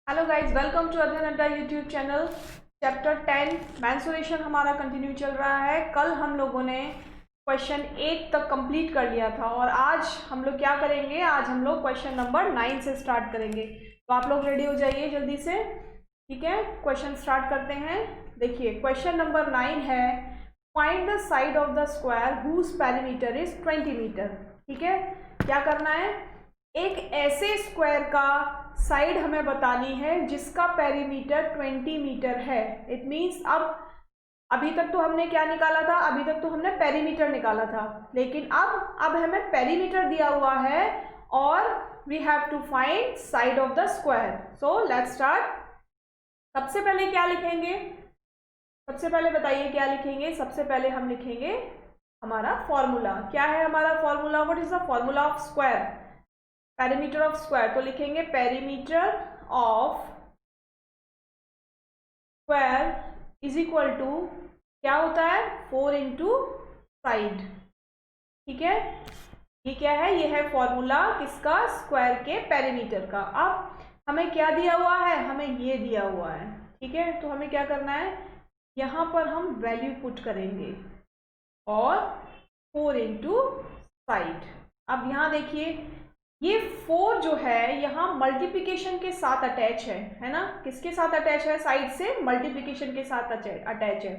Hello guys, welcome to अध्ययन अड्डा YouTube channel. Chapter 10 mensuration हमारा कंटिन्यू चल रहा है। कल हम लोगों ने क्वेश्चन 8 तक कंप्लीट कर लिया था और आज हम लोग क्या करेंगे, आज हम लोग क्वेश्चन नंबर 9 से स्टार्ट करेंगे। तो आप लोग रेडी हो जाइए जल्दी से, ठीक है। क्वेश्चन स्टार्ट करते हैं। देखिए क्वेश्चन नंबर 9 है, find the side of the square whose perimeter is 20 metre. ठीक है, क्या करना है, एक ऐसे स्क्वायर का साइड हमें बतानी है जिसका पेरीमीटर 20 मीटर है। इट मीन्स अब अभी तक तो हमने क्या निकाला था, अभी तक तो हमने पेरीमीटर निकाला था, लेकिन अब हमें पेरीमीटर दिया हुआ है और we have to find side of the square. So let's start. सबसे पहले क्या लिखेंगे, सबसे पहले बताइए क्या लिखेंगे। सबसे पहले हम लिखेंगे हमारा फॉर्मूला। क्या है हमारा formula, what is the formula of square, perimeter of square. तो लिखेंगे perimeter of square is equal to क्या होता है, 4 इंटू साइड। ठीक है, ये क्या है, ये है फॉर्मूला किसका, स्क्वायर के पेरीमीटर का। अब हमें क्या दिया हुआ है, हमें ये दिया हुआ है। ठीक है, तो हमें क्या करना है, यहाँ पर हम वैल्यू पुट करेंगे और 4 इंटू साइड। अब यहाँ देखिए ये 4 जो है यहाँ मल्टीप्लिकेशन के साथ अटैच है ना। किसके साथ अटैच है, साइड से मल्टीप्लिकेशन के साथ अटैच है।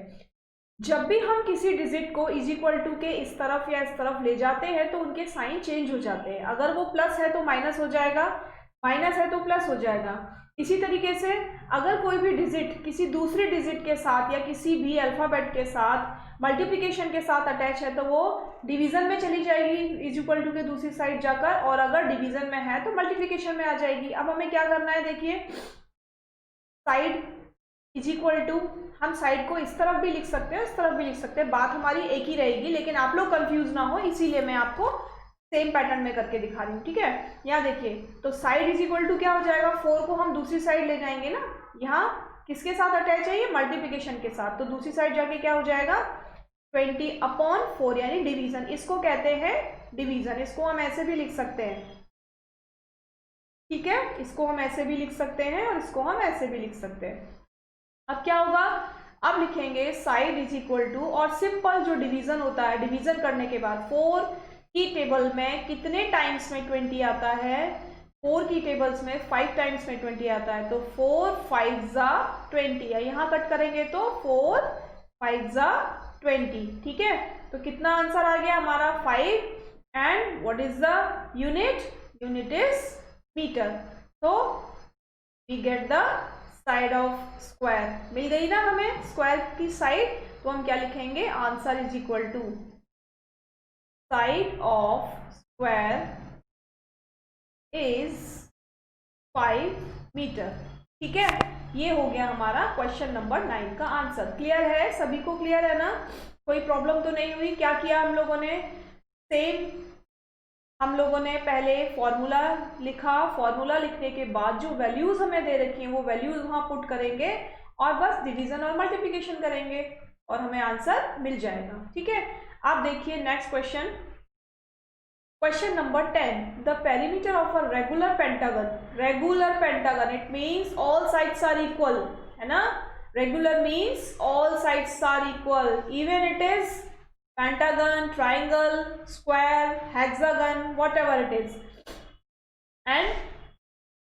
जब भी हम किसी डिजिट को इज इक्वल टू के इस तरफ या इस तरफ ले जाते हैं तो उनके साइन चेंज हो जाते हैं। अगर वो प्लस है तो माइनस हो जाएगा, माइनस है तो प्लस हो जाएगा। इसी तरीके से अगर कोई भी डिजिट किसी दूसरे डिजिट के साथ या किसी भी अल्फाबेट के साथ मल्टीप्लिकेशन के साथ अटैच है तो वो डिवीजन में चली जाएगी इज इक्वल टू के दूसरी साइड जाकर, और अगर डिवीजन में है तो मल्टीप्लिकेशन में आ जाएगी। अब हमें क्या करना है, देखिए साइड इज इक्वल टू, हम साइड को इस तरफ भी लिख सकते हैं इस तरफ भी लिख सकते हैं, बात हमारी एक ही रहेगी, लेकिन आप लोग कंफ्यूज ना हो इसीलिए मैं आपको सेम पैटर्न में करके दिखा रही हूँ। ठीक है, यहाँ देखिए तो साइड इज इक्वल टू क्या हो जाएगा, 4 को हम दूसरी साइड ले जाएंगे ना, यहाँ किसके साथ अटैच है, ये मल्टीप्लिकेशन के साथ, तो दूसरी साइड जाके क्या हो जाएगा 20/4 यानी डिवीजन। इसको कहते हैं डिवीजन, इसको हम ऐसे भी लिख सकते हैं। ठीक है, इसको हम ऐसे भी लिख सकते हैं और इसको हम ऐसे भी लिख सकते हैं। अब क्या होगा, अब लिखेंगे साइड इज इक्वल टू, और सिंपल जो डिवीजन होता है, डिवीजन करने के बाद 4 की टेबल में कितने टाइम्स में 20 आता है, 4 की टेबल्स में 5 टाइम्स में 20 आता है, तो 4 5 ज़ा 20 है, यहाँ कट करेंगे तो 4 5 ज़ा 20। ठीक है, तो कितना आंसर आ गया हमारा 5, and what is the unit, unit is metre. तो we get the side of square, मिल गई ना हमें स्क्वायर की साइड। तो हम क्या लिखेंगे, answer is equal to side of square is 5 metre. ठीक है, ये हो गया हमारा क्वेश्चन नंबर 9 का आंसर। क्लियर है, सभी को क्लियर है ना, कोई प्रॉब्लम तो नहीं हुई। क्या किया हम लोगों ने, सेम हम लोगों ने पहले फॉर्मूला लिखा, फॉर्मूला लिखने के बाद जो वैल्यूज हमें दे रखी हैं वो वैल्यूज वहां पुट करेंगे और बस डिवीजन और मल्टीप्लिकेशन करेंगे और हमें आंसर मिल जाएगा। ठीक है, आप देखिए next question, question number 10, the perimeter of a regular pentagon. Regular pentagon it means all sides are equal, है ना। Regular means all sides are equal, even it is pentagon, triangle, square, hexagon, whatever it is. And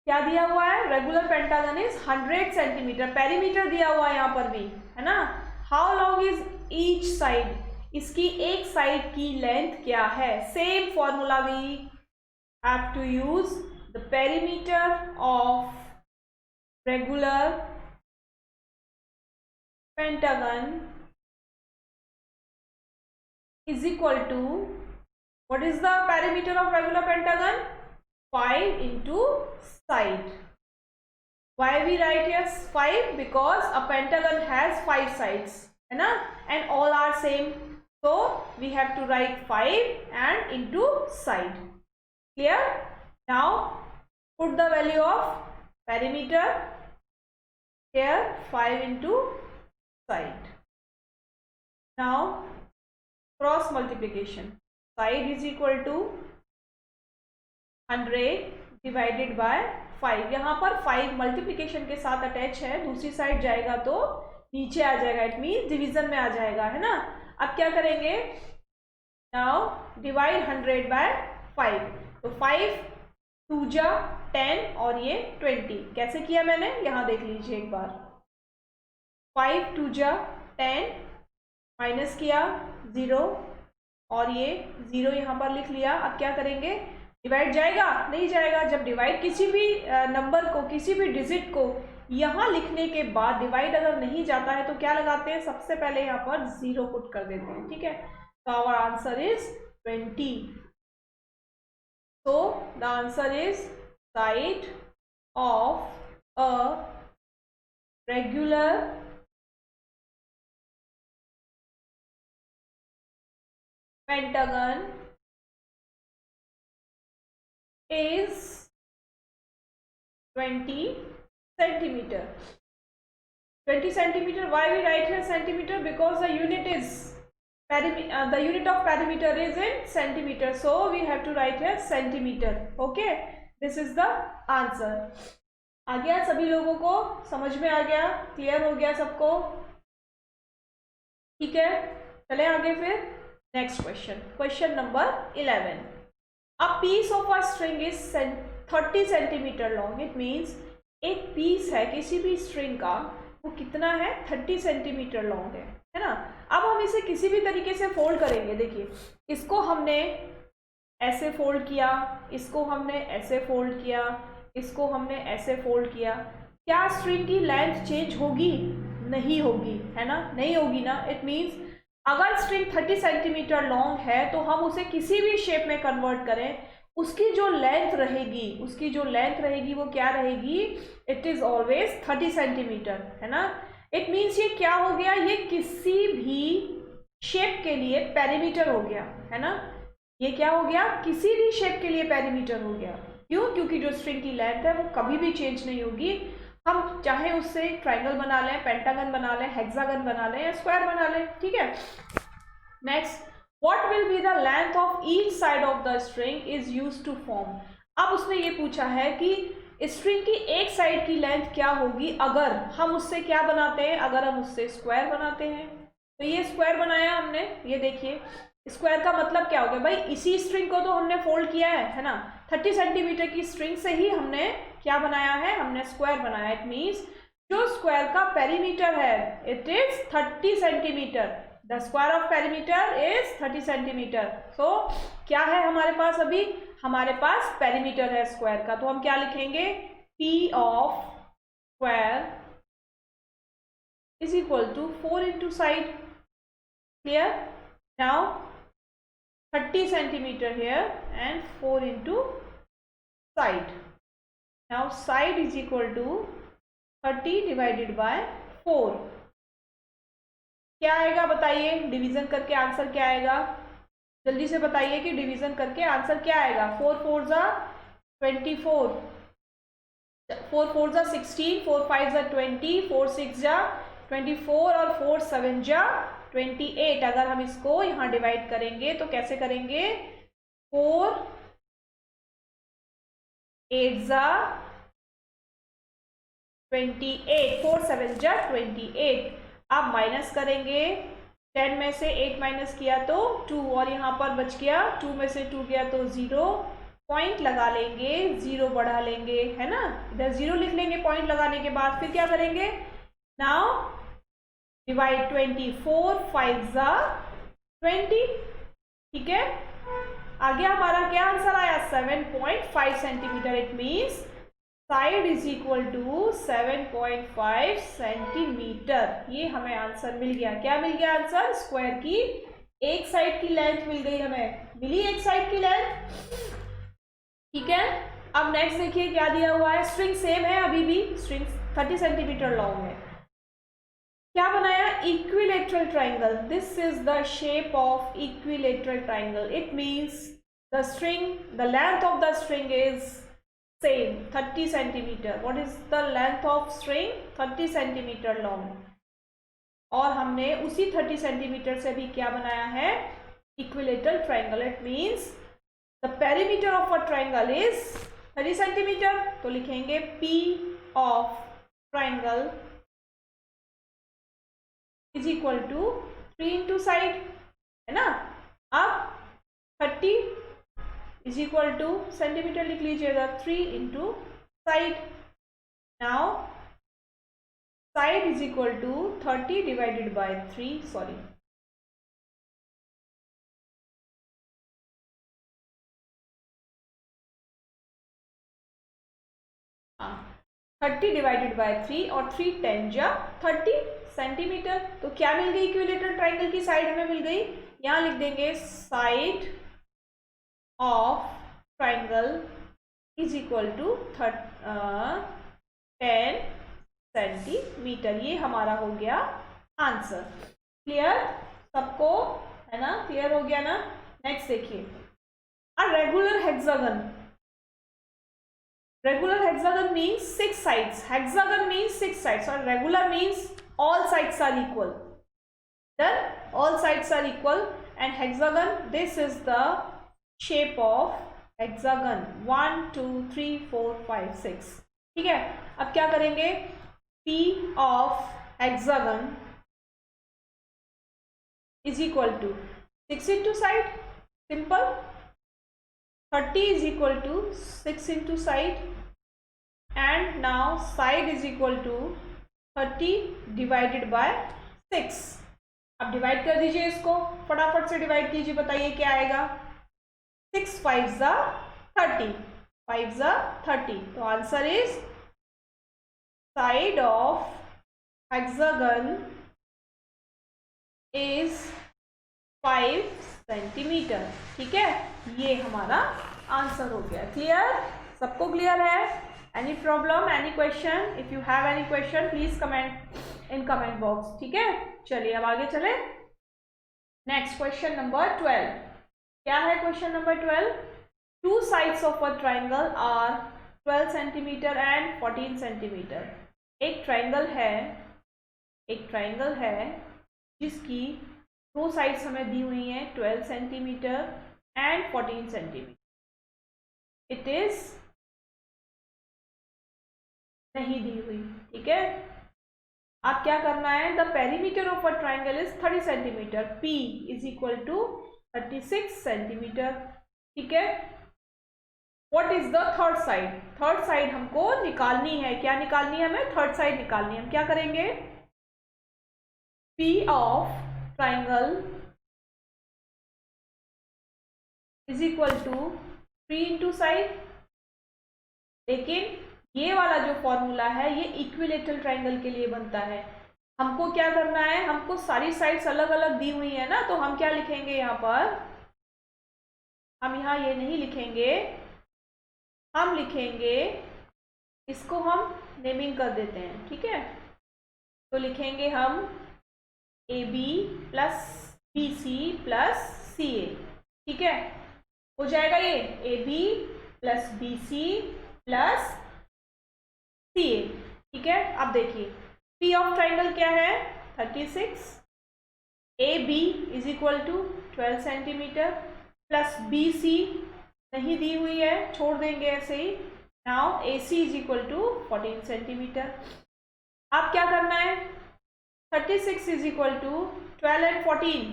क्या दिया हुआ है, regular pentagon is 100 centimetre, perimeter दिया हुआ है यहाँ पर भी, है ना। How long is each side, इसकी एक साइड की लेंथ क्या है। Same formula we have to use, the perimeter of regular pentagon is equal to, what is the perimeter of regular pentagon, 5 into side. Why we write here 5, because a pentagon has 5 sides, है ना, and all are same, so we have to write 5 and into side. Clear? Now put the value of perimeter here, 5 into side. Now cross multiplication, side is equal to 100 divided by 5। यहाँ पर 5 multiplication के साथ attach है, दूसरी side जाएगा तो नीचे आ जाएगा, इट मीन्स डिवीजन में आ जाएगा, है ना। अब क्या करेंगे, नाउ डिवाइड 100 बाय 5, तो 5 2 जा 10 और ये 20। कैसे किया मैंने, यहाँ देख लीजिए एक बार। 5 2 जा 10, माइनस किया 0 और ये 0 यहाँ पर लिख लिया। अब क्या करेंगे, डिवाइड जाएगा, नहीं जाएगा। जब डिवाइड किसी भी नंबर को, किसी भी डिजिट को यहाँ लिखने के बाद डिवाइड अगर नहीं जाता है तो क्या लगाते हैं, सबसे पहले यहाँ पर 0 पुट कर देते हैं, ठीक है। तो our answer is 20। So the answer is side of a regular pentagon is 20 centimeter. 20 centimeter. Why we write here centimeter? Because the unit is the unit of perimeter is in centimeter, so we have to write here centimeter. Okay, this is the answer. आ गया सभी लोगों को, समझ में आ गया, clear हो गया सबको, ठीक है। चले आगे फिर next question, question number 11। A piece of a string is 30 centimetre long. It means एक पीस है किसी भी स्ट्रिंग का, वो कितना है, 30 सेंटीमीटर लॉन्ग है ना। अब हम इसे किसी भी तरीके से फोल्ड करेंगे। देखिए, इसको हमने ऐसे फोल्ड किया, इसको हमने ऐसे फोल्ड किया, इसको हमने ऐसे फोल्ड किया, क्या स्ट्रिंग की लेंथ चेंज होगी, नहीं होगी, है ना, नहीं होगी ना। इट मीन्स अगर स्ट्रिंग 30 सेंटीमीटर लॉन्ग है तो हम उसे किसी भी शेप में कन्वर्ट करें, उसकी जो लेंथ रहेगी, उसकी जो लेंथ रहेगी वो क्या रहेगी, इट इज ऑलवेज 30 सेंटीमीटर, है ना। इट मीन्स ये क्या हो गया, ये किसी भी शेप के लिए पेरीमीटर हो गया, है ना। ये क्या हो गया, किसी भी शेप के लिए पेरीमीटर हो गया। क्यों, क्योंकि जो स्ट्रिंग की लेंथ है वो कभी भी चेंज नहीं होगी। हम चाहे उससे ट्राइंगल बना लें, पेंटागन बना लें, हेक्सागन बना लें या स्क्वायर बना लें, ठीक है। Next, what will be the length of each side of the string is used to form. अब उसने ये पूछा है कि स्ट्रिंग की एक साइड की लेंथ क्या होगी अगर हम उससे क्या बनाते हैं, अगर हम उससे स्क्वायर बनाते हैं। तो ये स्क्वायर बनाया हमने, ये देखिए स्क्वायर का मतलब क्या हो गया भाई, इसी स्ट्रिंग को तो हमने फोल्ड किया है ना। 30 सेंटीमीटर की स्ट्रिंग से ही हमने क्या बनाया है, हमने स्क्वायर बनाया। इट मीन्स जो स्क्वायर का पेरीमीटर है it is 30 centimetre. The square of perimeter is 30 centimetre. So क्या है हमारे पास, अभी हमारे पास पेरीमीटर है स्क्वायर का, तो हम क्या लिखेंगे, P of square is equal to 4 into side. Clear, now 30 centimetre here and 4 into side. Now side is equal to 30 divided by 4. क्या आएगा बताइए, डिवीजन करके आंसर क्या आएगा, जल्दी से बताइए कि डिवीजन करके आंसर क्या आएगा। 4 4 जा 24, 4 4 जा 16, 4 5 जा 20, 4 6 जा 24 और 4 7 जा 28। अगर हम इसको यहाँ डिवाइड करेंगे तो कैसे करेंगे, 4 8 जा 28, 4 7 जा 28। अब माइनस करेंगे, 10 में से 8 माइनस किया तो 2 और यहाँ पर बच गया 2 में से 2 गया तो 0, पॉइंट लगा लेंगे, 0 बढ़ा लेंगे, है ना। इधर 0 लिख लेंगे पॉइंट लगाने के बाद, फिर क्या करेंगे, नाउ डिवाइड 24, 5 जा 20, ठीक है। आगे हमारा क्या आंसर आया, 7.5 centimetre. It means side is equal to 7.5 centimetre. ये हमें आंसर मिल गया। क्या मिल गया आंसर, स्क्वायर की एक साइड की लेंथ मिल गई, हमें मिली एक साइड की लेंथ, ठीक है। अब नेक्स्ट देखिए क्या दिया हुआ है, स्ट्रिंग सेम है, अभी भी स्ट्रिंग 30 सेंटीमीटर लॉन्ग है। क्या बनाया, equilateral triangle. This is the shape of equilateral triangle. It means the string, the length of the string is same 30 centimetre. What is the length of string, 30 centimetre long. और हमने उसी 30 centimetre से भी क्या बनाया है, equilateral triangle. It means the perimeter of a triangle is 30 centimetre, तो लिखेंगे P of triangle is equal to 3 into side, है ना। अब 30 इज इक्वल टू सेंटीमीटर लिख लीजिएगा 3 into side. Now side is equal to 30 divided by 3, sorry 30 divided by 3 और 3 10 जा 30 centimetre. तो क्या मिल गई इक्विलेटरल ट्राइंगल की साइड हमें मिल गई, यहां लिख देंगे side of triangle is equal to 10 centimetre. ये हमारा हो गया आंसर। क्लियर सबको, है ना, क्लियर हो गया ना। नेक्स्ट देखिए, a regular hexagon. Regular hexagon means 6 sides. Hexagon means 6 sides, or regular means all sides are equal. Then all sides are equal, and hexagon, this is the shape of hexagon 1 2 3 4 5 6। ठीक है, अब क्या करेंगे, P of hexagon is equal to 6 into side, simple, 30 is equal to 6 into side, and now side is equal to 30 divided by 6। अब divide कर दीजिए इसको, फटाफट से डिवाइड कीजिए, बताइए क्या आएगा। 6 5 जा 30, 5 जा 30, तो answer is side of hexagon is 5 centimetre. ठीक है, ये हमारा आंसर हो गया। क्लियर, सबको क्लियर है? Any problem, any question? If you have any question please comment in comment box. ठीक है, चलिए अब आगे चले। Next question number 12। क्या है question number 12? Two sides of a triangle are 12 centimetre and 14 centimetre. एक ट्राइंगल है जिसकी दो साइड्स हमें दी हुई हैं 12 centimetre and 14 centimetre. It is नहीं दी हुई। ठीक है, आप क्या करना है, the perimeter of a triangle is 30 centimetre, P is equal to 36 centimetre. ठीक है, what is the third side? Third side हमको निकालनी है। क्या निकालनी है हमें? थर्ड साइड निकालनी है। हम क्या करेंगे, P of triangle is equal to 3 into side. लेकिन ये वाला जो फॉर्मूला है ये इक्विलेटरल ट्राइंगल के लिए बनता है। हमको क्या करना है, हमको सारी साइड्स अलग अलग दी हुई है ना, तो हम क्या लिखेंगे यहाँ पर, हम यहाँ ये नहीं लिखेंगे, हम लिखेंगे इसको, हम नेमिंग कर देते हैं। ठीक है, तो लिखेंगे हम AB plus BC plus CA। ठीक है, हो जाएगा ये AB plus BC plus CA। ठीक है, अब देखिए P ऑफ ट्राइंगल क्या है, 36, AB is equal to 12 centimetre plus BC नहीं दी हुई है, छोड़ देंगे ऐसे ही। Now AC is equal to 14 centimetre. अब क्या करना है, 36 इज इक्वल टू 12 एंड 14,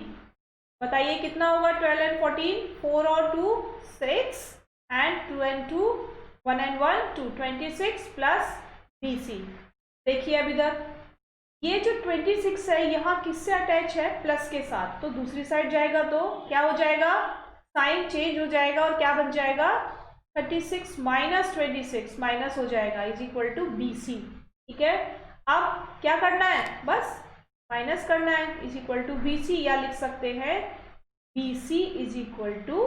बताइए कितना होगा 12 एंड 14, 4 और 2 6 and 2 and 2 1 and 1 2, 26 plus BC। देखिए अब इधर ये जो 26 है यहाँ किससे अटैच है, प्लस के साथ, तो दूसरी साइड जाएगा तो क्या हो जाएगा, साइन चेंज हो जाएगा और क्या बन जाएगा, 36 माइनस 26 माइनस हो जाएगा इज इक्वल टू BC। ठीक है, अब क्या करना है, बस माइनस करना है, इज इक्वल टू BC, या लिख सकते हैं BC is equal to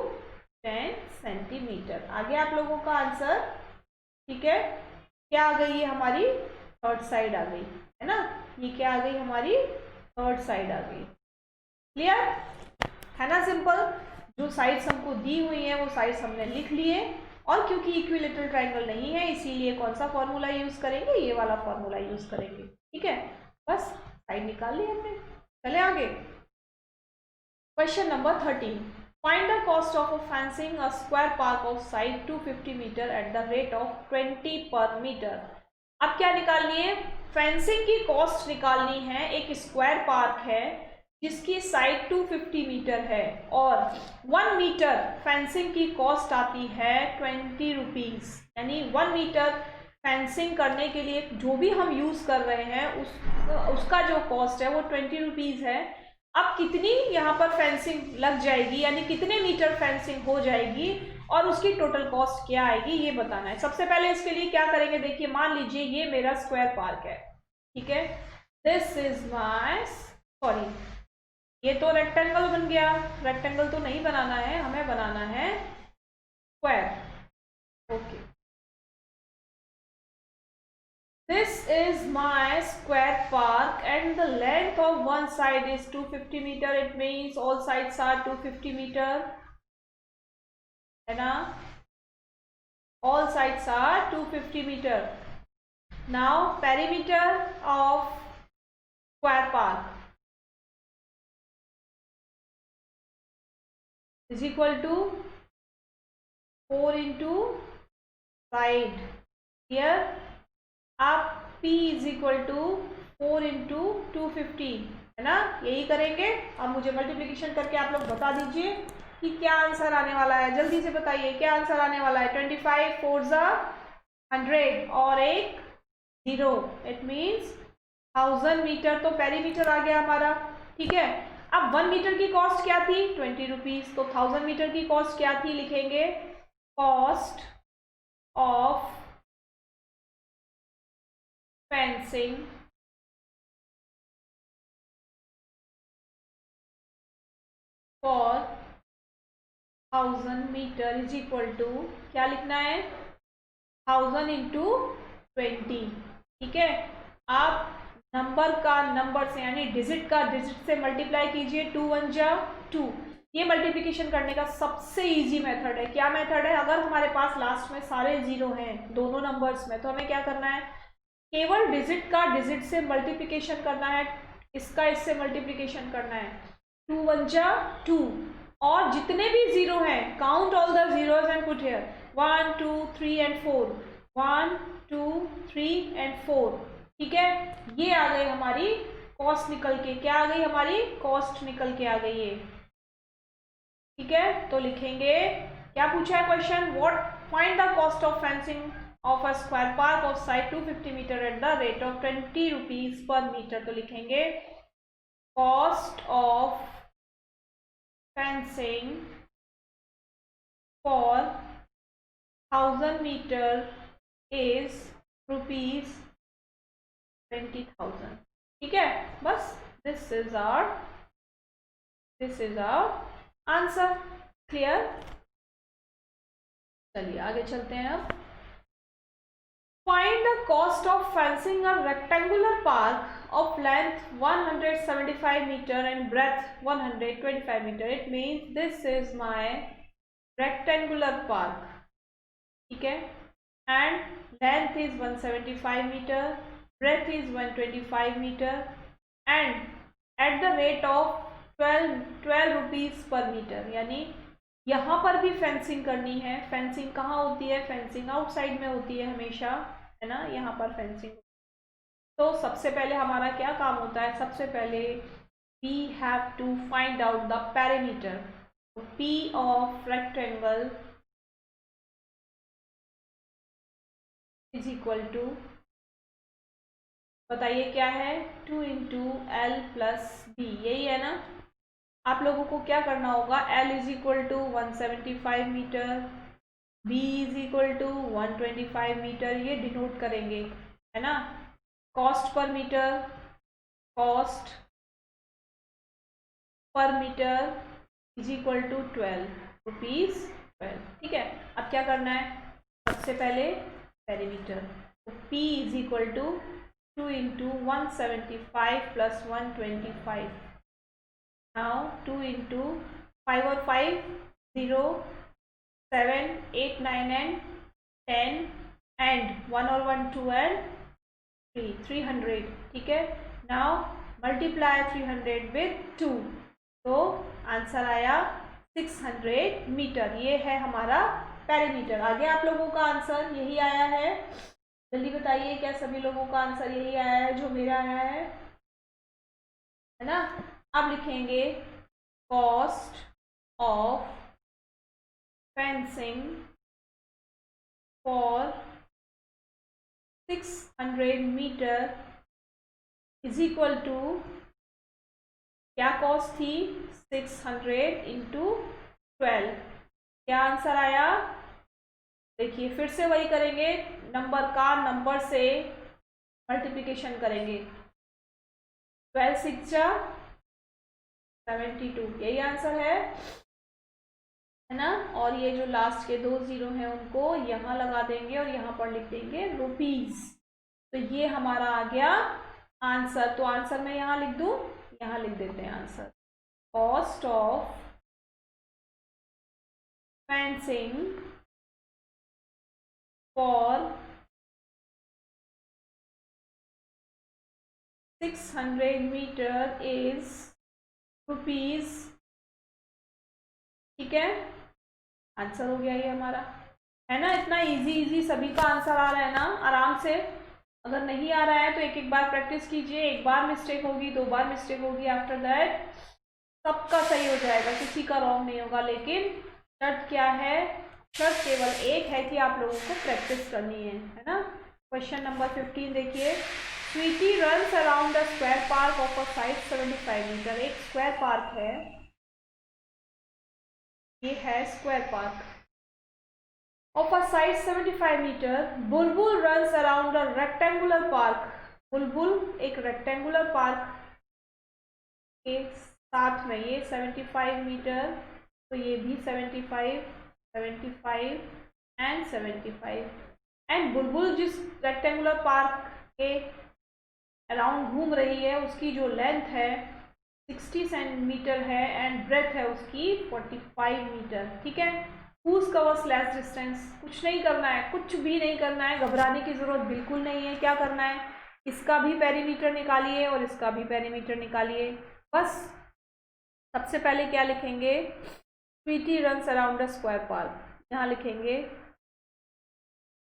10 centimetre. आ गया आप लोगों का आंसर। ठीक है, क्या आ गई है हमारी, थर्ड साइड आ गई, है ना, ये क्या आ गई हमारी, थर्ड साइड आ गई। क्लियर है ना, सिंपल। जो साइड्स हमको दी हुई हैं वो साइड्स हमने लिख लिए, और क्योंकि इक्विलेटरल ट्राइंगल नहीं है इसीलिए कौन सा फॉर्मूला यूज करेंगे, ये वाला फॉर्मूला यूज करेंगे। ठीक है, बस साइड निकाल ली हमने। चले आगे, question number 13। Find the cost of fencing a square park of side 250 metre at the rate of 20 per metre. अब क्या निकालनी है? फेंसिंग की कॉस्ट निकालनी है। एक स्क्वायर पार्क है जिसकी साइड 250 मीटर है और 1 मीटर फेंसिंग की कॉस्ट आती है 20 रुपीज़। यानी 1 मीटर फेंसिंग करने के लिए जो भी हम यूज़ कर रहे हैं उसका जो कॉस्ट है वो 20 रुपीज़ है। अब कितनी यहाँ पर फेंसिंग लग जाएगी, यानी कितने मीटर फेंसिंग हो जाएगी और उसकी टोटल कॉस्ट क्या आएगी, ये बताना है। सबसे पहले इसके लिए क्या करेंगे, देखिए मान लीजिए ये मेरा स्क्वायर पार्क है, ठीक है। दिस इज माय, सॉरी ये तो रेक्टेंगल बन गया। रेक्टेंगल तो नहीं बनाना है, हमें बनाना है square. Okay, this is my square park and the length of one side is 250 meter. It means all sides are 250 meter, है ना? All sides are 250 meter. Now perimeter of square park is equal to 4 into side. Here आप P is equal to 4 into 250, है ना? यही करेंगे। अब मुझे multiplication करके आप लोग बता दीजिए कि क्या आंसर आने वाला है। जल्दी से बताइए क्या आंसर आने वाला है। 25 4 ज़ा 100 और एक 0, इट मीन्स 1000 मीटर। तो पेरीमीटर आ गया हमारा, ठीक है। अब 1 मीटर की कॉस्ट क्या थी? 20 रुपीज़। तो 1000 मीटर की कॉस्ट क्या थी? लिखेंगे cost of fencing for 1000 metre is equal to, क्या लिखना है? 1000 इंटू 20, ठीक है। आप नंबर का नंबर से यानी डिजिट का डिजिट से मल्टीप्लाई कीजिए। 2 1 जा 2। ये मल्टीप्लिकेशन करने का सबसे इजी मेथड है। क्या मेथड है? अगर हमारे पास लास्ट में सारे जीरो हैं दोनों नंबर्स में, तो हमें क्या करना है? केवल डिजिट का डिजिट से मल्टीप्लिकेशन करना है, इसका इससे मल्टीप्लिकेशन करना है। 2 1 जा 2 और जितने भी जीरो हैं count all the zeros and put here 1 2 3 and 4, 1 2 3 and 4, ठीक है। ये आ गई हमारी कॉस्ट निकल के। क्या आ गई? हमारी कॉस्ट निकल के आ गई है, ठीक है। तो लिखेंगे, क्या पूछा है question? What find the cost of fencing of a square park of side 250 meter at the rate of 20 rupees per meter। तो लिखेंगे cost of fencing for 1000 meter is rupees 20,000, ठीक है। बस this is our answer। clear? चलिए आगे चलते हैं। अब find the cost of fencing a rectangular park of length 175 meter and breadth 125 meter। It means this is my rectangular park, ठीक है, and length is 175 meter, breadth is 125 meter and at the rate of 12 rupees per meter। यानी यहाँ पर भी fencing करनी है। Fencing कहाँ होती है? फेंसिंग आउटसाइड में होती है हमेशा, है ना। यहाँ पर फेंसिंग, तो सबसे पहले हमारा क्या काम होता है? सबसे पहले we have to find out the perimeter. P of rectangle is equal to, बताइए क्या है? 2 इंटू एल प्लस बी, यही है ना। आप लोगों को क्या करना होगा? L is equal to 175 metre, B is equal to 125 metre, ये डिनोट करेंगे, है ना। Cost per metre, cost per metre is equal to 12 rupees 12, ठीक है। अब क्या करना है? सबसे पहले पेरीमीटर, तो P is equal to 2 into 175 plus 125। Now 2 into 5 और 5 0 7 8 9 and 10 and 1 और 1 2 and 3 300, ठीक है। Now multiply 300 with 2, तो आंसर आया 600 मीटर। ये है हमारा पेरीमीटर। आगे आप लोगों का आंसर यही आया है, जल्दी बताइए क्या सभी लोगों का आंसर यही आया है जो मेरा आया है ना। अब लिखेंगे cost of fencing for 600 metre is equal to, क्या कॉस्ट थी, 600 इंटू 12। क्या आंसर आया, देखिए फिर से वही करेंगे, नंबर का नंबर से मल्टीप्लिकेशन करेंगे। 12 6 जा 72, यही आंसर है ना। और ये जो लास्ट के 2 जीरो हैं उनको यहाँ लगा देंगे और यहाँ पर लिख देंगे रुपीज। तो ये हमारा आ गया आंसर। तो आंसर मैं यहाँ लिख दूँ, यहाँ लिख देते हैं answer, cost of fencing for 600 metre is rupees. ठीक है, आंसर हो गया ये हमारा, है ना। इतना इजी सभी का आंसर आ रहा है ना, आराम से। अगर नहीं आ रहा है तो एक एक बार प्रैक्टिस कीजिए, एक बार मिस्टेक होगी, 2 बार मिस्टेक होगी, आफ्टर दैट सबका सही हो जाएगा, किसी का रॉन्ग नहीं होगा। लेकिन शर्त क्या है, शर्त केवल एक है कि आप लोगों को प्रैक्टिस करनी है ना। क्वेश्चन नंबर 15 देखिए, Sweety runs around the square park of a size 75 metre. एक स्क्वायर पार्क है, ये है square park of a size 75 metre. Bulbul runs around a rectangular park. Bulbul एक रेक्टेंगुलर पार्क के साथ में, ये 75 मीटर, तो ये भी 75 75 एंड 75। एंड बुलबुल जिस रेक्टेंगुलर पार्क के अराउंड घूम रही है उसकी जो लेंथ है 60 सेंटीमीटर है एंड ब्रेथ है उसकी 45 मीटर। ठीक है, हुज कवर्स लेस डिस्टेंस। कुछ नहीं करना है, कुछ भी नहीं करना है, घबराने की जरूरत बिल्कुल नहीं है। क्या करना है, इसका भी पेरीमीटर निकालिए और इसका भी पेरीमीटर निकालिए। बस सबसे पहले क्या लिखेंगे, Sweety runs around the square park, यहाँ लिखेंगे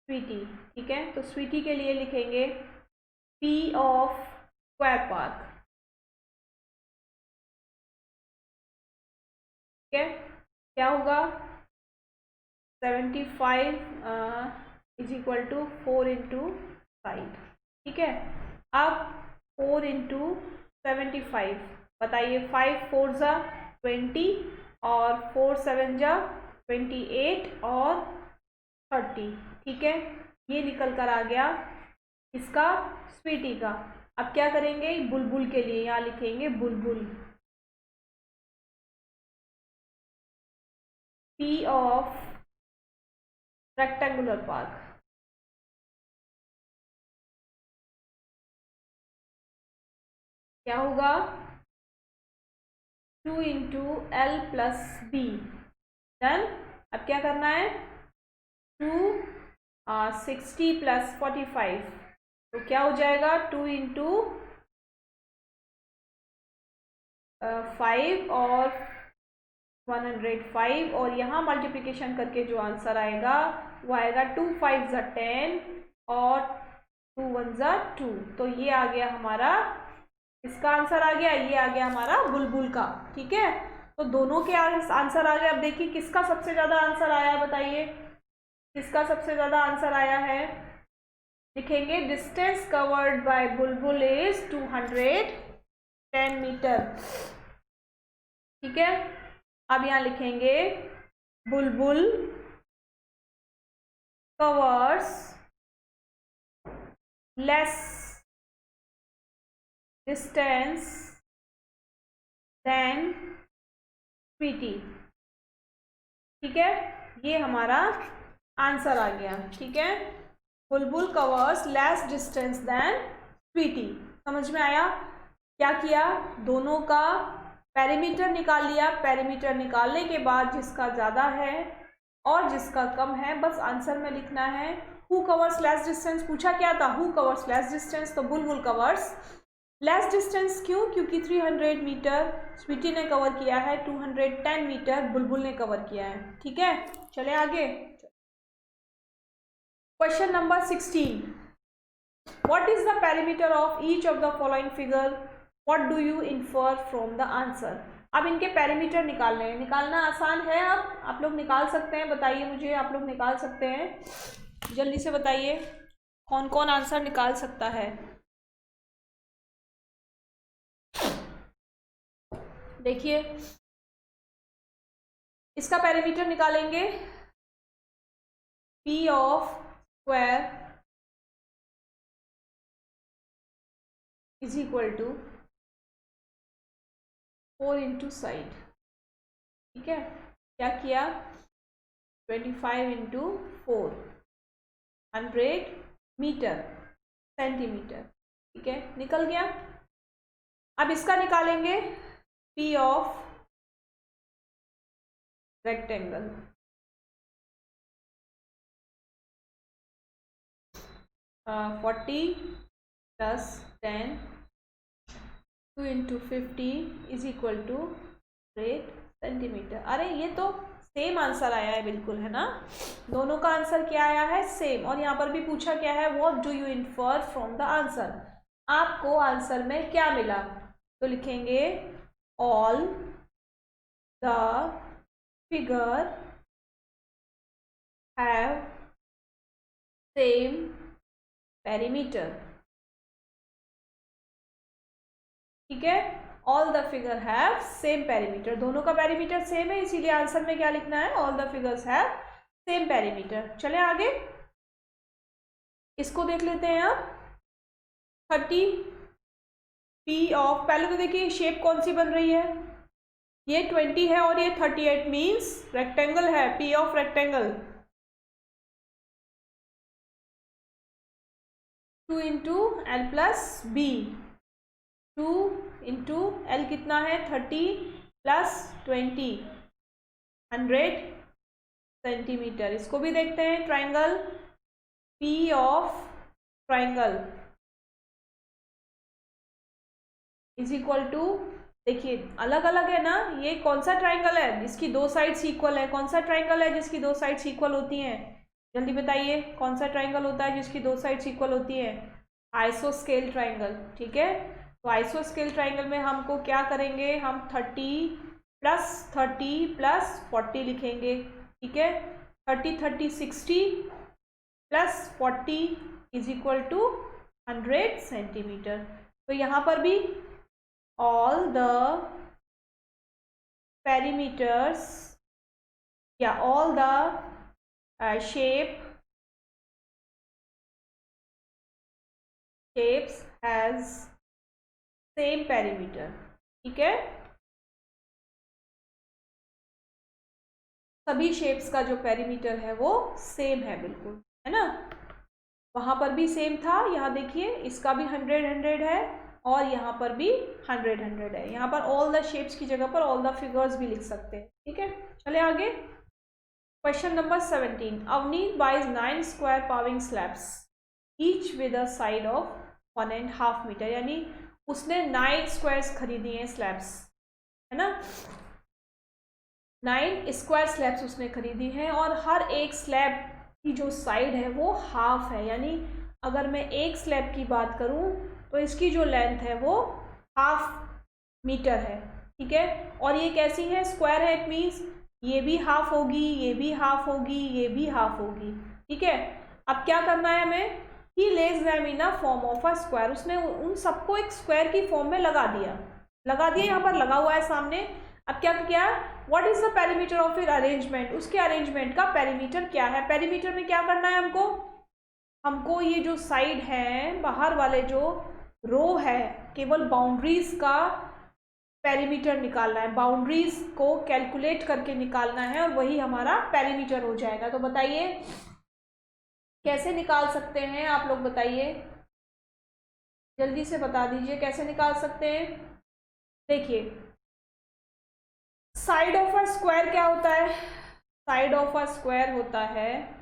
स्वीटी। ठीक है, तो स्वीटी के लिए लिखेंगे P ऑफ स्क्वायर पार्क। ठीक है, क्या होगा, 75 इज इक्वल टू 4 इंटू 5। ठीक है, अब 4 इंटू 75, बताइए 5 4 जा 20 और 4 7 जा 28 और 30। ठीक है, ये निकल कर आ गया इसका स्वीटी का। अब क्या करेंगे, बुलबुल के लिए यहाँ लिखेंगे बुलबुल, P ऑफ रेक्टेंगुलर पार्क। क्या होगा, 2 into L plus B. Done. अब क्या करना है, 60 प्लस 45, तो क्या हो जाएगा 2 इंटू 5 और 105, और यहाँ मल्टीप्लिकेशन करके जो आंसर आएगा वो आएगा 2 5 ज़ा 10 और 2 1 ज़ा 2। तो ये आ गया हमारा, इसका आंसर आ गया, ये आ गया हमारा बुलबुल का। ठीक है, तो दोनों के आंसर आ गए। अब देखिए किसका सबसे ज़्यादा आंसर आया, बताइए किसका सबसे ज़्यादा आंसर आया है। लिखेंगे distance covered by Bulbul is 210 metre. ठीक है, अब यहाँ लिखेंगे Bulbul covers less distance than Sweety. ठीक है, ये हमारा आंसर आ गया। ठीक है, Bulbul covers less distance than Sweety. समझ में आया, क्या किया, दोनों का पेरीमीटर निकाल लिया। पेरीमीटर निकालने के बाद जिसका ज़्यादा है और जिसका कम है बस आंसर में लिखना है। हु कवर्स लेस डिस्टेंस पूछा क्या था, हु कवर्स लेस डिस्टेंस, तो बुलबुल कवर्स लेस डिस्टेंस क्यों? क्योंकि 300 मीटर स्वीटी ने कवर किया है, 210 मीटर बुलबुल ने कवर किया है। ठीक है, चले आगे। Question number 16, what is the perimeter of each of the following figure, what do you infer from the answer. अब इनके पेरीमीटर निकालने हैं। निकालना आसान है, अब आप लोग निकाल सकते हैं। बताइए मुझे, आप लोग निकाल सकते हैं? जल्दी से बताइए कौन कौन आंसर निकाल सकता है। देखिए, इसका पेरीमीटर निकालेंगे, P of square is equal to 4 into side. ठीक है, क्या किया? 25 इंटू 4, 100 मीटर सेंटीमीटर। ठीक है, निकल गया। अब इसका निकालेंगे, P of rectangle. uh, 40 plus 10, 2 into 50 is equal to 100 centimetre. अरे ये तो सेम आंसर आया है बिल्कुल, है ना? दोनों का आंसर क्या आया है? सेम। और यहाँ पर भी पूछा क्या है? What do you infer from the answer. आपको आंसर में क्या मिला? तो लिखेंगे all the figure have same perimeter. ठीक है, all the figure have same perimeter. दोनों का पेरीमीटर सेम है, इसीलिए आंसर में क्या लिखना है? All the figures have same perimeter. चले आगे, इसको देख लेते हैं अब। 30 पी ऑफ, पहले तो देखिए शेप कौन सी बन रही है, ये 20 है और ये 38 मीन्स रेक्टेंगल है, P of rectangle. 2 into L plus B, 2 into L कितना है? 30 प्लस 20, 100 सेंटीमीटर। इसको भी देखते हैं, triangle P of triangle is equal to, देखिए अलग अलग है ना, ये कौन सा ट्राइंगल है जिसकी दो साइड्स इक्वल है? कौन सा ट्राइंगल है जिसकी दो साइड्स इक्वल होती हैं? जल्दी बताइए, कौन सा ट्राइंगल होता है जिसकी दो साइड्स इक्वल होती है? आइसोस्केल ट्राइंगल। ठीक है, तो आइसोस्केल ट्राइंगल में हमको क्या करेंगे? हम 30 प्लस 40 लिखेंगे। ठीक है, 30 30 60 plus 40 is equal to 100 centimetre. तो यहाँ पर भी all the perimeters, या all the shapes has same perimeter। ठीक है, सभी शेप्स का जो पेरीमीटर है वो सेम है बिल्कुल, है ना? वहां पर भी सेम था, यहाँ देखिए इसका भी 100 है और यहाँ पर भी 100 है। यहाँ पर ऑल द शेप्स की जगह पर ऑल द फिगर्स भी लिख सकते हैं। ठीक है, चले आगे। Question number 17, Avneet buys 9 square paving slabs each with a side of 1.5 metre. यानी उसने 9 स्क्वायर्स खरीदी हैं, स्लैब्स, है ना? 9 स्क्वायर स्लैब्स उसने खरीदी हैं और हर एक स्लैब की जो साइड है वो हाफ है। यानी अगर मैं एक स्लैब की बात करूं तो इसकी जो लेंथ है वो हाफ मीटर है। ठीक है, और ये कैसी है? स्क्वायर है, इट मीन्स ये भी हाफ होगी, ये भी हाफ होगी, ये भी हाफ होगी। ठीक है, अब क्या करना है हमें? He lays them in a form of a square. उसने उन सबको एक स्क्वायर की फॉर्म में लगा दिया। यहाँ पर लगा हुआ है सामने। अब क्या किया? What is the perimeter of it arrangement. उसके अरेंजमेंट का पेरीमीटर क्या है? पेरीमीटर में क्या करना है हमको ये जो साइड है, बाहर वाले जो रो है, केवल बाउंड्रीज का पेरीमीटर निकालना है। बाउंड्रीज को कैलकुलेट करके निकालना है और वही हमारा पेरीमीटर हो जाएगा। तो बताइए कैसे निकाल सकते हैं? आप लोग बताइए, जल्दी से बता दीजिए कैसे निकाल सकते हैं। देखिए, साइड ऑफ अ स्क्वायर क्या होता है? साइड ऑफ अ स्क्वायर होता है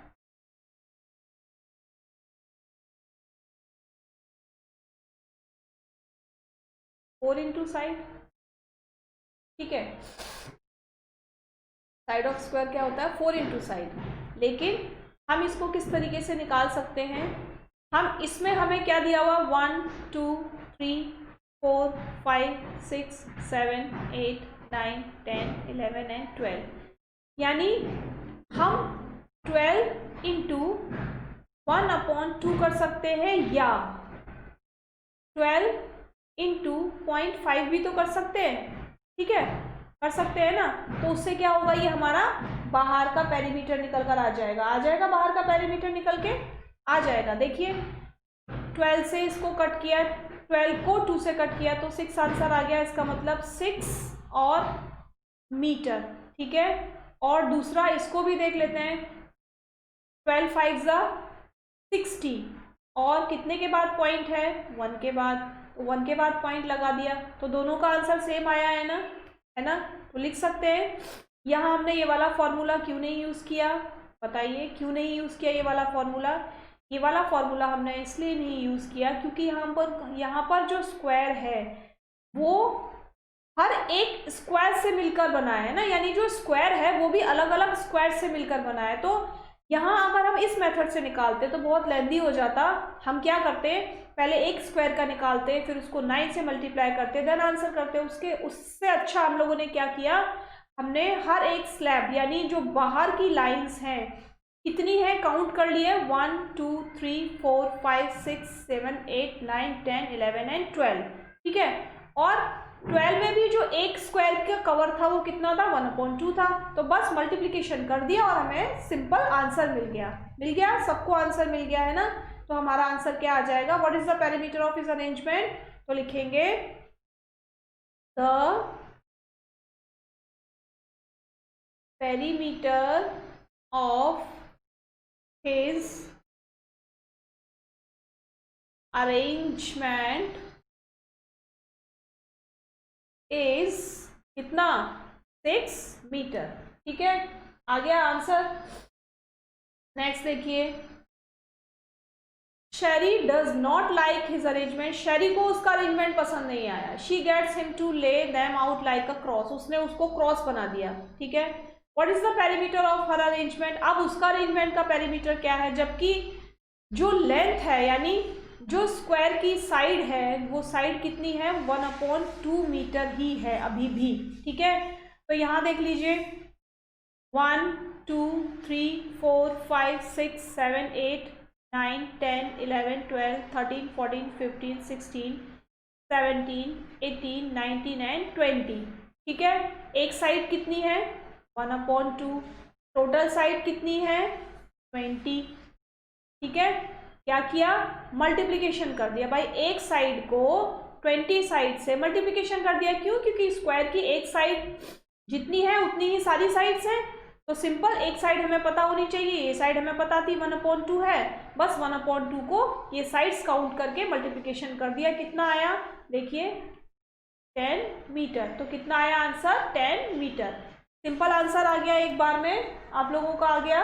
4 इंटू साइड, ठीक है। साइड ऑफ स्क्वायर क्या होता है 4 इंटू साइड। लेकिन हम इसको किस तरीके से निकाल सकते हैं, हम इसमें हमें क्या दिया हुआ 1 2 3 4 5 6 7 8 9 10 11 एंड 12, यानी हम 12 इंटू 1/2 कर सकते हैं, या 12 इंटू 0.5 भी तो कर सकते हैं, ठीक है, कर सकते हैं ना। तो उससे क्या होगा, ये हमारा बाहर का पेरीमीटर निकल कर आ जाएगा, बाहर का पेरीमीटर निकल के आ जाएगा। देखिए 12 से इसको कट किया, 12 को 2 से कट किया तो 6 आंसर आ गया, इसका मतलब 6 और मीटर, ठीक है। और दूसरा इसको भी देख लेते हैं, 12 5 ज़ा 60, और कितने के बाद पॉइंट है 1 के बाद, तो 1 के बाद पॉइंट लगा दिया, तो दोनों का आंसर सेम आया है ना, तो लिख सकते हैं। यहाँ हमने ये वाला फॉर्मूला क्यों नहीं यूज़ किया, बताइए क्यों नहीं यूज़ किया ये वाला फॉर्मूला। ये वाला फॉर्मूला हमने इसलिए नहीं यूज़ किया क्योंकि यहाँ पर जो स्क्वायर है वो हर एक स्क्वायर से मिलकर बना है ना, यानी जो स्क्वायर है वो भी अलग अलग स्क्वायर से मिलकर बना है। तो यहाँ अगर हम इस मेथड से निकालते तो बहुत लेंदी हो जाता। हम क्या करते, पहले एक स्क्वायर का निकालते, फिर उसको 9 से मल्टीप्लाई करते, देन आंसर करते। उससे अच्छा हम लोगों ने क्या किया, हमने हर एक स्लैब यानी जो बाहर की लाइंस हैं कितनी है काउंट कर लिए, 1 2 3 4 5 6 7 8 9 10 11 एंड 12, ठीक है। और 12 में भी जो एक स्क्वायर का कवर था वो कितना था 1/2 था, तो बस मल्टीप्लिकेशन कर दिया और हमें सिंपल आंसर मिल गया, सबको आंसर मिल गया है ना। तो हमारा आंसर क्या आ जाएगा, what is the perimeter of his arrangement, तो लिखेंगे the perimeter of his arrangement is कितना 6 मीटर, ठीक है। आ गया आंसर। नेक्स्ट देखिए, शेरी does not like his arrangement, शेरी को उसका अरेंजमेंट पसंद नहीं आया। शी गेट्स हिम टू ले them out like a cross, उसने उसको क्रॉस बना दिया, ठीक है। What is the perimeter of her arrangement, अब उसका अरेंजमेंट का पेरीमीटर क्या है, जबकि जो लेंथ है यानी जो स्क्वायर की साइड है वो साइड कितनी है 1/2 मीटर ही है अभी भी, ठीक है। तो यहाँ देख लीजिए 1 2 3 4 5 6 7 8 9 10 11 12 13 14 15 16 17 18 19 एंड 20, ठीक है। एक साइड कितनी है 1/2, टोटल साइड कितनी है 20, ठीक है। क्या किया, मल्टीप्लिकेशन कर दिया भाई, एक साइड को 20 साइड से मल्टीप्लिकेशन कर दिया, क्यों, क्योंकि स्क्वायर की एक साइड जितनी है उतनी ही सारी साइड्स हैं। तो सिंपल एक साइड हमें पता होनी चाहिए, ये साइड हमें पता थी 1/2 है, बस 1/2 को ये साइड्स काउंट करके मल्टीप्लिकेशन कर दिया। कितना आया देखिए 10 मीटर, तो कितना आया आंसर 10 मीटर। सिंपल आंसर आ गया, एक बार में आप लोगों का आ गया,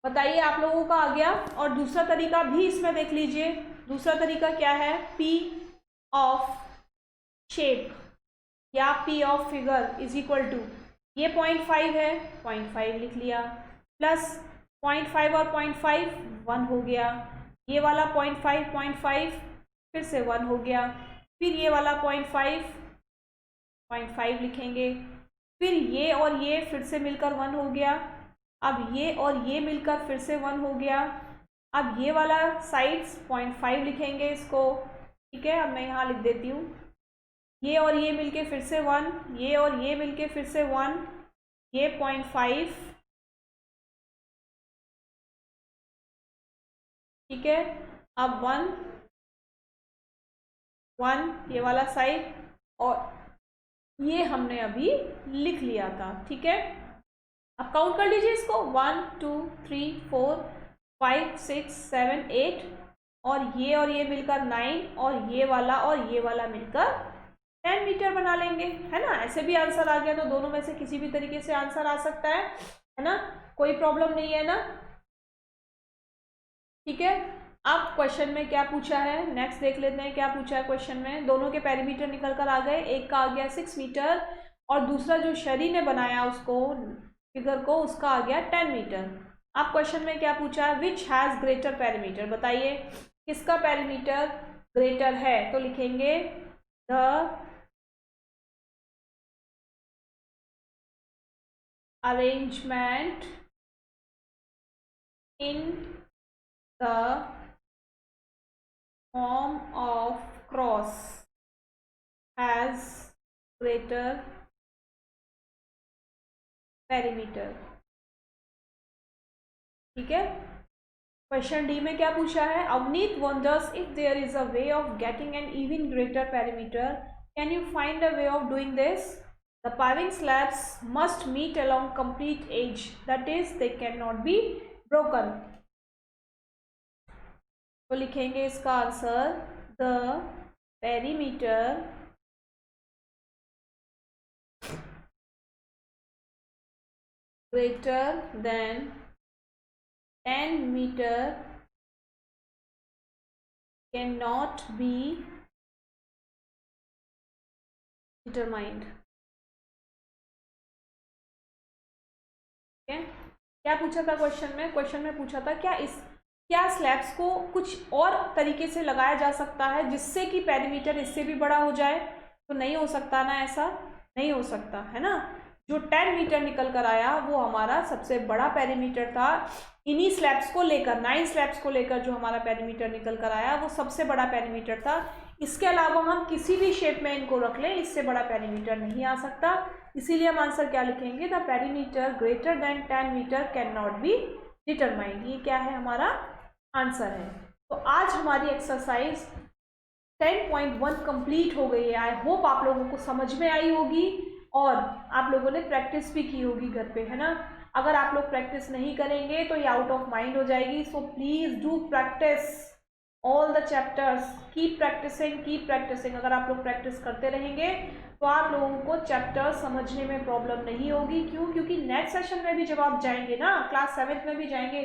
बताइए आप लोगों का आ गया। और दूसरा तरीका भी इसमें देख लीजिए, दूसरा तरीका क्या है, P ऑफ शेप या P of figure is equal to, ये 0.5 है 0.5 लिख लिया, प्लस 0.5 और 0.5 1 हो गया, ये वाला 0.5 फिर से 1 हो गया, फिर ये वाला 0.5 लिखेंगे, फिर ये और ये फिर से मिलकर 1 हो गया, अब ये और ये मिलकर फिर से 1 हो गया। अब ये वाला साइड्स 0.5 लिखेंगे इसको, ठीक है। अब मैं यहाँ लिख देती हूँ, ये और ये मिलके फिर से 1, ये और ये मिलके फिर से 1, ये 0.5, ठीक है। अब 1 1 ये वाला साइड, और ये हमने अभी लिख लिया था, ठीक है। अब काउंट कर लीजिए इसको 1 2 3 4 5 6 7 8, और ये मिलकर 9, और ये वाला मिलकर 10 मीटर बना लेंगे, है ना। ऐसे भी आंसर आ गया, तो दोनों में से किसी भी तरीके से आंसर आ सकता है ना, कोई प्रॉब्लम नहीं है ना, ठीक है। अब क्वेश्चन में क्या पूछा है, नेक्स्ट देख लेते हैं क्या पूछा है क्वेश्चन में। दोनों के पेरीमीटर निकल कर आ गए, एक का आ गया 6 मीटर और दूसरा जो शरी ने बनाया उसको फिगर को, उसका आ गया 10 मीटर। अब क्वेश्चन में क्या पूछा है, विच हैज़ ग्रेटर पेरीमीटर, बताइए किसका पेरीमीटर ग्रेटर है। तो लिखेंगे the arrangement in the form of cross has greater perimeter। ठीक है। क्वेश्चन डी में क्या पूछा है, Avneet wonders if there is a way of getting an even greater perimeter, can you find a way of doing this? The paving slabs must meet along complete edge, that is they cannot be broken। तो लिखेंगे इसका answer, the perimeter greater than 10 meter cannot be determined। ठीक है। क्या पूछा था question में, question में पूछा था क्या स्लैब्स को कुछ और तरीके से लगाया जा सकता है जिससे कि पेरीमीटर इससे भी बड़ा हो जाए। तो नहीं हो सकता ना, ऐसा नहीं हो सकता है ना। जो 10 मीटर निकल कर आया वो हमारा सबसे बड़ा पेरीमीटर था। इन्हीं स्लैब्स को लेकर 9 स्लैब्स को लेकर जो हमारा पेरीमीटर निकल कर आया वो सबसे बड़ा पेरीमीटर था। इसके अलावा हम किसी भी शेप में इनको रख लें, इससे बड़ा पेरीमीटर नहीं आ सकता। इसीलिए हम आंसर क्या लिखेंगे, the perimeter greater than 10 metre can not be determined. ये क्या है, हमारा आंसर है। तो आज हमारी एक्सरसाइज 10.1 कंप्लीट हो गई है। आई होप आप लोगों को समझ में आई होगी और आप लोगों ने प्रैक्टिस भी की होगी घर पे, है ना। अगर आप लोग प्रैक्टिस नहीं करेंगे तो ये आउट ऑफ माइंड हो जाएगी। So please do practice all the chapters, keep practicing. अगर आप लोग प्रैक्टिस करते रहेंगे तो आप लोगों को चैप्टर समझने में प्रॉब्लम नहीं होगी। क्यों? क्योंकि नेक्स्ट सेशन में भी जब आप जाएंगे ना, क्लास 7 में भी जाएंगे,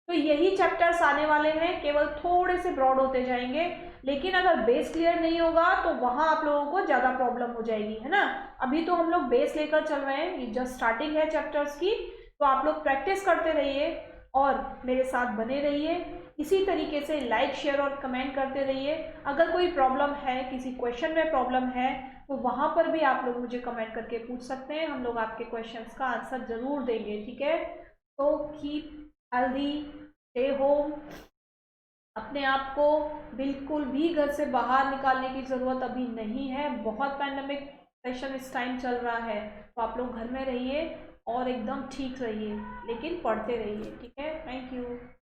तो यही चैप्टर्स आने वाले हैं, केवल थोड़े से ब्रॉड होते जाएंगे। लेकिन अगर बेस क्लियर नहीं होगा तो वहाँ आप लोगों को ज़्यादा प्रॉब्लम हो जाएगी, है ना। अभी तो हम लोग बेस लेकर चल रहे हैं, ये जस्ट स्टार्टिंग है चैप्टर्स की। तो आप लोग प्रैक्टिस करते रहिए और मेरे साथ बने रहिए। इसी तरीके से लाइक, शेयर और कमेंट करते रहिए। अगर कोई प्रॉब्लम है, किसी क्वेश्चन में प्रॉब्लम है, तो वहाँ पर भी आप लोग मुझे कमेंट करके पूछ सकते हैं। हम लोग आपके क्वेश्चंस का आंसर ज़रूर देंगे, ठीक है। तो कीप हेल्दी, स्टे होम। अपने आप को बिल्कुल भी घर से बाहर निकालने की ज़रूरत अभी नहीं है। बहुत पैंडेमिक सेशन इस टाइम चल रहा है, तो आप लोग घर में रहिए और एकदम ठीक रहिए, लेकिन पढ़ते रहिए, ठीक है। Thank you.